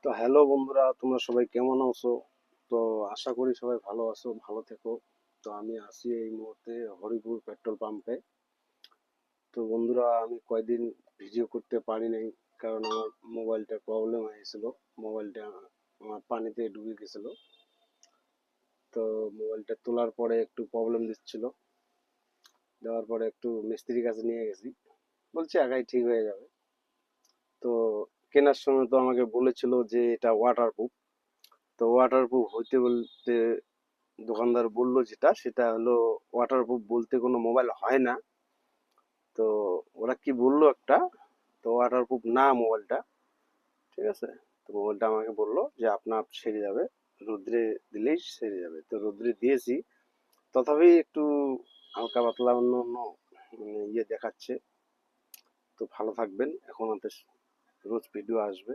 তো হ্যালো বন্ধুরা, তোমরা সবাই কেমন আছো? তো আশা করি সবাই ভালো আছো, ভালো থেকো। তো আমি আছি এই মুহূর্তে হরিপুর পেট্রোল পাম্পে। তো বন্ধুরা, আমি কয়দিন ভিডিও করতে পারি নাই, কারণ আমার মোবাইলটা প্রবলেম হয়েছিল। মোবাইলটা আমার পানিতে ডুবে গেছিল। তো মোবাইলটা তোলার পরে একটু প্রবলেম দিচ্ছিল, দেওয়ার পরে একটু মিস্ত্রির কাছে নিয়ে গেছি, বলছে একাই ঠিক হয়ে যাবে। তো কেনার সময় তো আমাকে বলেছিল যে এটা ওয়াটারপ্রুফ। তো ওয়াটারপ্রুফ হইতে বলতে দোকানদার বলল যেটা সেটা হলো ওয়াটারপ্রুফ বলতে কোনো মোবাইল হয় না। তো ওরা কি বললো একটা, তো ওয়াটারপ্রুফ না মোবাইলটা। ঠিক আছে। তো মোবাইলটা আমাকে বললো যে আপনার সেরে যাবে, রোদ্রে দিলেই সেরে যাবে। তো রোদ্রে দিয়েছি, তথাপি একটু হালকা পাতলা অন্য অন্য ইয়ে দেখাচ্ছে। তো ভালো থাকবেন, এখন আমাদের রোজ ভিডিও আসবে।